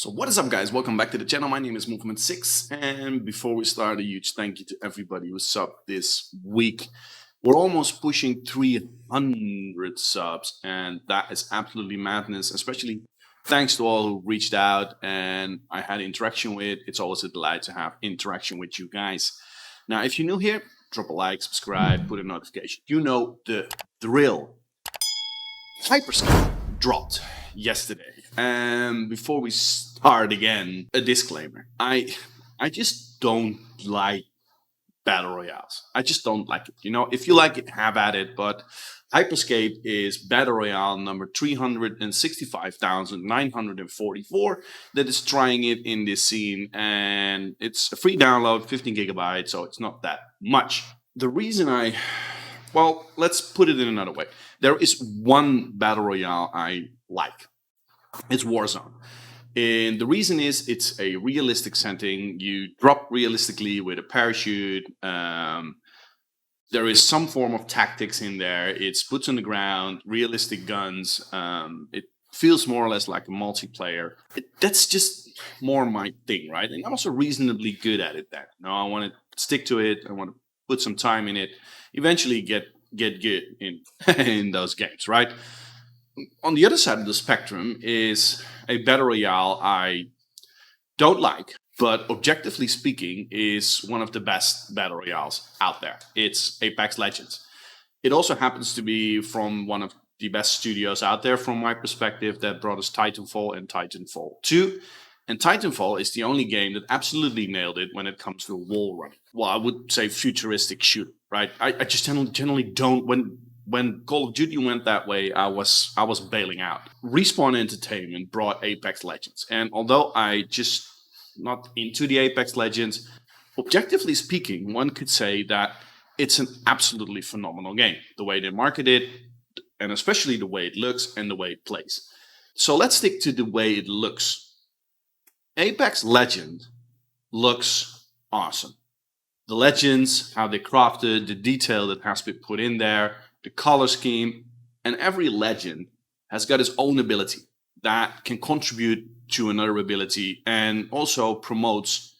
So what is up, guys? Welcome back to the channel. My name is Movement6, and before we start, a huge thank you to everybody who subbed this week. We're almost pushing 300 subs, and that is absolutely madness, especially thanks to all who reached out and I had interaction with. It's always a delight to have interaction with you guys. Now, if you're new here, drop a like, subscribe, put a notification. You know the drill. Hyperscape dropped yesterday. And before we start again, a disclaimer. I just don't like battle royales. I just don't like it. You know, if you like it, have at it. But Hyperscape is battle royale number 365,944 that is trying it in this scene, and it's a free download, 15 gigabytes, so it's not that much. The reason well, let's put it in another way. There is one battle royale I like. It's Warzone. And the reason is it's a realistic setting. You drop realistically with a parachute. There is some form of tactics in there. It's boots on the ground, realistic guns. It feels more or less like a multiplayer. That's just more my thing, right? And I'm also reasonably good at it then. No, I want to stick to it. I want to put some time in it. Eventually get good in in those games, right? On the other side of the spectrum is a battle royale I don't like, but objectively speaking is one of the best battle royales out there. It's Apex Legends. It also happens to be from one of the best studios out there from my perspective that brought us Titanfall and Titanfall 2. And Titanfall is the only game that absolutely nailed it when it comes to wall running. Well, I would say futuristic shooter, right? I just generally don't. When Call of Duty went that way, I was bailing out. Respawn Entertainment brought Apex Legends, and although I just not into the Apex Legends, objectively speaking, one could say that it's an absolutely phenomenal game. The way they market it, and especially the way it looks and the way it plays. So let's stick to the way it looks. Apex Legend looks awesome. The legends, how they crafted, the detail that has been put in there, the color scheme, and every legend has got its own ability that can contribute to another ability and also promotes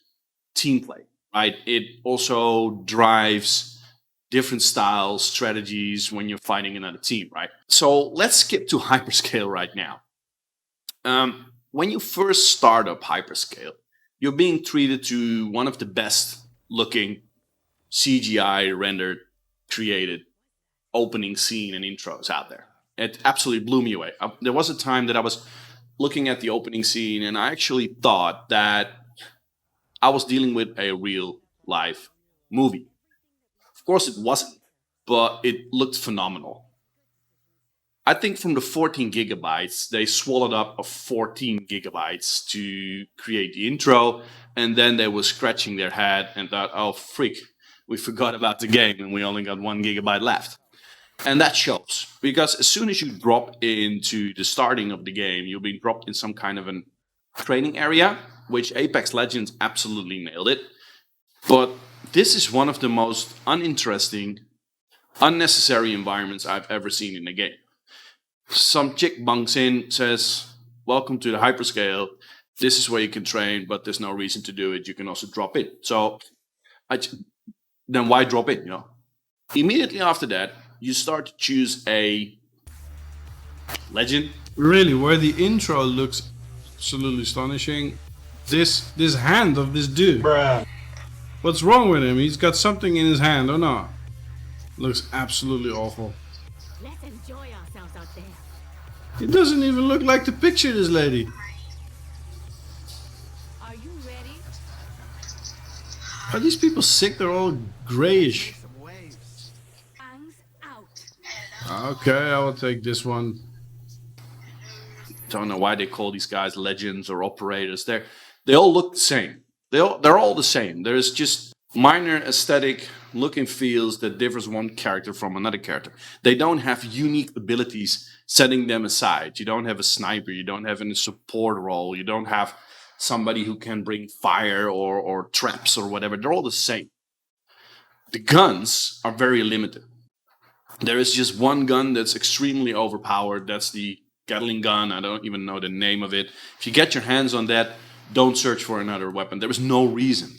team play, right? It also drives different styles, strategies when you're fighting another team, right? So let's skip to Hyperscale right now. When you first start up Hyperscale, you're being treated to one of the best looking CGI rendered, created opening scene and intros out there. It absolutely blew me away. There was a time that I was looking at the opening scene and I actually thought that I was dealing with a real life movie. Of course it wasn't, but it looked phenomenal. I think from the 14 gigabytes, they swallowed up of 14 gigabytes to create the intro, and then they were scratching their head and thought, oh, freak, we forgot about the game and we only got 1 gigabyte left. And that shows, because as soon as you drop into the starting of the game, you'll be dropped in some kind of a training area, which Apex Legends absolutely nailed it. But this is one of the most uninteresting, unnecessary environments I've ever seen in a game. Some chick bunks in, says, welcome to the Hyperscale. This is where you can train, but there's no reason to do it. You can also drop in. So then why drop in, you know? Immediately after that, you start to choose a legend. Really, where the intro looks absolutely astonishing. This hand of this dude. Bruh. What's wrong with him? He's got something in his hand or not? Looks absolutely awful. Let's enjoy ourselves out there. It doesn't even look like the picture of this lady. Are you ready? Are these people sick? They're all grayish. Hands out. Okay, I will take this one. Don't know why they call these guys legends or operators. They all look the same. They're all the same. There's just minor aesthetic look and feels that differs one character from another character. They don't have unique abilities setting them aside. You don't have a sniper. You don't have any support role. You don't have somebody who can bring fire or traps or whatever. They're all the same. The guns are very limited. There is just one gun that's extremely overpowered. That's the Gatling gun. I don't even know the name of it. If you get your hands on that, don't search for another weapon. There is no reason.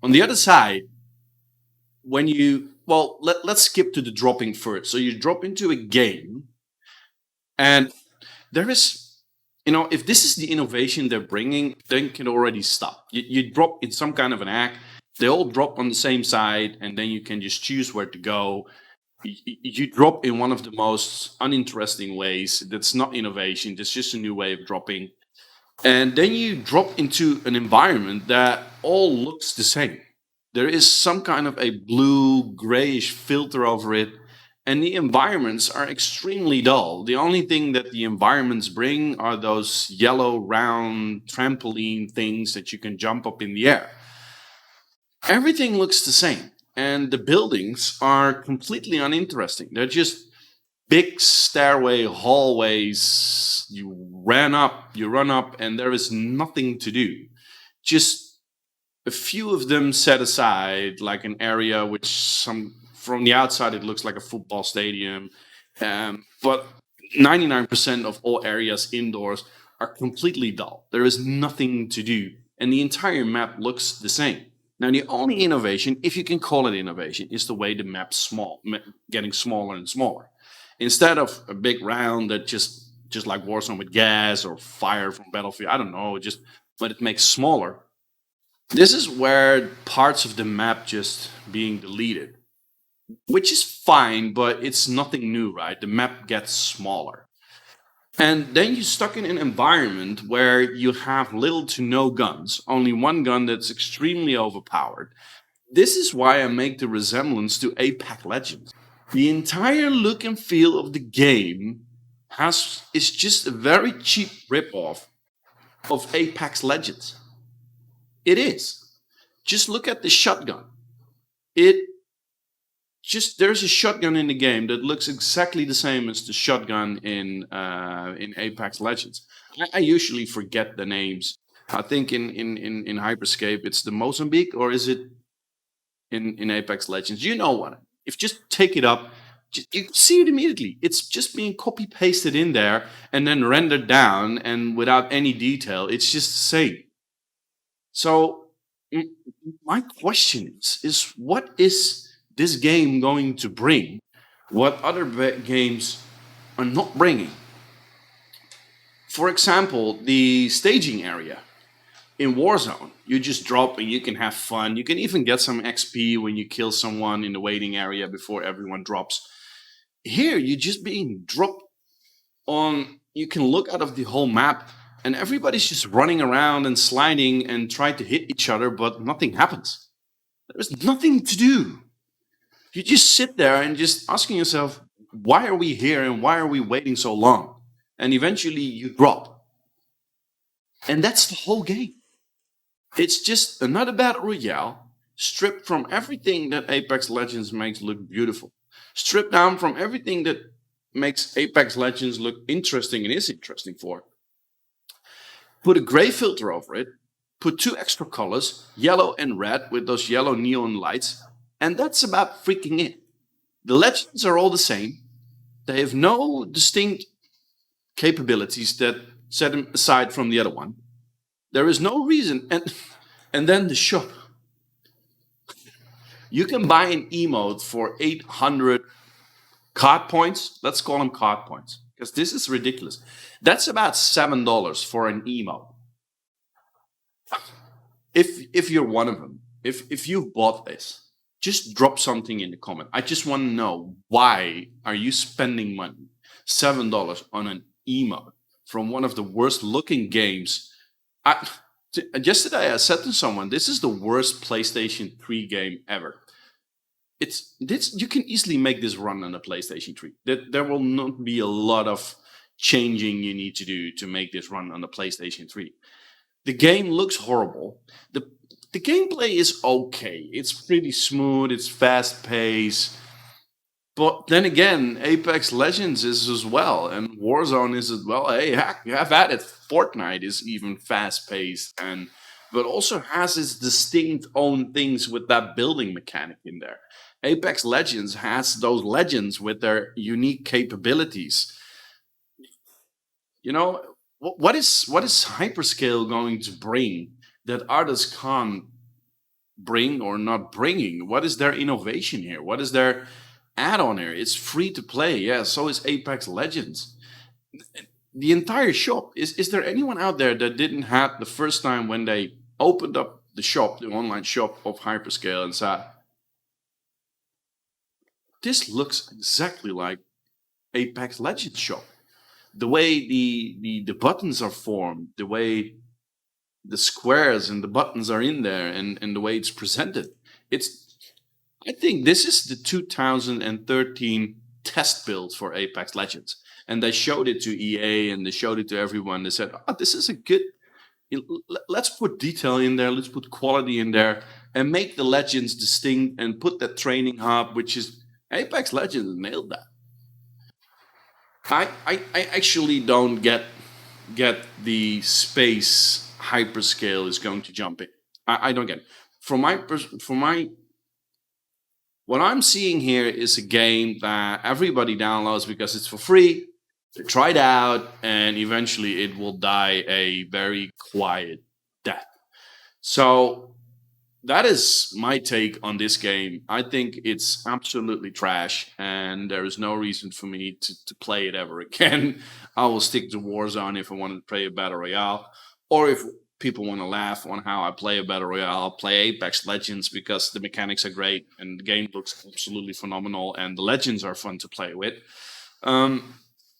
On the other side, when you let's skip to the dropping first. So you drop into a game, and there is, if this is the innovation they're bringing, then you can already stop. You drop in some kind of an act. They all drop on the same side, and then you can just choose where to go. You drop in one of the most uninteresting ways. That's not innovation. That's just a new way of dropping. And then you drop into an environment that all looks the same. There is some kind of a blue, grayish filter over it, and the environments are extremely dull. The only thing that the environments bring are those yellow, round trampoline things that you can jump up in the air. Everything looks the same, and the buildings are completely uninteresting. They're just big stairway hallways. You run up, and there is nothing to do. Just a few of them set aside, like an area which from the outside it looks like a football stadium, but 99% of all areas indoors are completely dull. There is nothing to do, and the entire map looks the same. Now, the only innovation, if you can call it innovation, is the way the map's getting smaller and smaller. Instead of a big round that just like Warzone with gas or fire from Battlefield, I don't know, but it makes smaller. This is where parts of the map just being deleted, which is fine, but it's nothing new, right? The map gets smaller. And then you're stuck in an environment where you have little to no guns, only one gun that's extremely overpowered. This is why I make the resemblance to Apex Legends. The entire look and feel of the game is just a very cheap ripoff of Apex Legends. It is. Just look at the shotgun. There's a shotgun in the game that looks exactly the same as the shotgun in Apex Legends. I usually forget the names. I think in Hyperscape it's the Mozambique, or is it in Apex Legends? You know what? If just take it up, you see it immediately. It's just being copy pasted in there and then rendered down, and without any detail, it's just the same. So my question is what is this game going to bring what other games are not bringing? For example, the staging area. In Warzone, you just drop and you can have fun. You can even get some XP when you kill someone in the waiting area before everyone drops. Here, you're just being dropped on. You can look out of the whole map, and everybody's just running around and sliding and trying to hit each other, but nothing happens. There's nothing to do. You just sit there and just asking yourself, why are we here and why are we waiting so long? And eventually you drop. And that's the whole game. It's just another battle royale stripped from everything that Apex Legends makes look beautiful. Stripped down from everything that makes Apex Legends look interesting and is interesting for it. Put a gray filter over it, put 2 extra colors, yellow and red with those yellow neon lights, and that's about freaking it. The legends are all the same. They have no distinct capabilities that set them aside from the other one. There is no reason. And then the shop. You can buy an emote for 800 card points. Let's call them card points, because this is ridiculous. That's about $7 for an emote. If you're one of them, if you've bought this, just drop something in the comment. I just want to know, why are you spending money, $7 on an emote from one of the worst looking games? Yesterday I said to someone, this is the worst PlayStation 3 game ever. You can easily make this run on a PlayStation 3. There will not be a lot of changing you need to do to make this run on the PlayStation 3. The game looks horrible. The gameplay is okay. It's pretty smooth. It's fast paced. But then again, Apex Legends is as well, and Warzone is as well. Hey, heck, you have at it. Fortnite is even fast paced, but also has its distinct own things with that building mechanic in there. Apex Legends has those legends with their unique capabilities. You know, what is hyperscale going to bring that others can't bring or not bringing? What is their innovation here? What is their add-on here? It's free to play. Yeah, so is Apex Legends. The entire shop. Is there anyone out there that didn't have the first time when they opened up the shop, the online shop of Hyperscale, and said, this looks exactly like Apex Legends shop. The way the buttons are formed, the way the squares and the buttons are in there, and the way it's presented. It's I think this is the 2013 test build for Apex Legends. And they showed it to EA and they showed it to everyone. They said, oh, this is a good, let's put detail in there, let's put quality in there, and make the Legends distinct and put that training hub, which is Apex Legends nailed that. I actually don't get the space hyperscale is going to jump in. I don't get it. From my what I'm seeing here is a game that everybody downloads because it's for free. They try it out, and eventually it will die a very quiet death. So that is my take on this game. I think it's absolutely trash, and there is no reason for me to play it ever again. I will stick to Warzone if I want to play a battle royale, or if people want to laugh on how I play a battle royale, I'll play Apex Legends because the mechanics are great and the game looks absolutely phenomenal, and the legends are fun to play with. Um,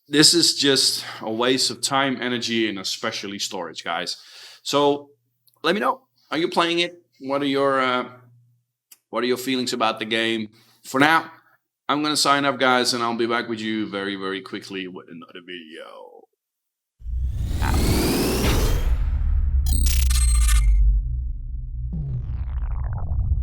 this is just a waste of time, energy, and especially storage, guys. So let me know. Are you playing it? What are your feelings about the game? For now, I'm gonna sign up, guys, and I'll be back with you very, very quickly with another video.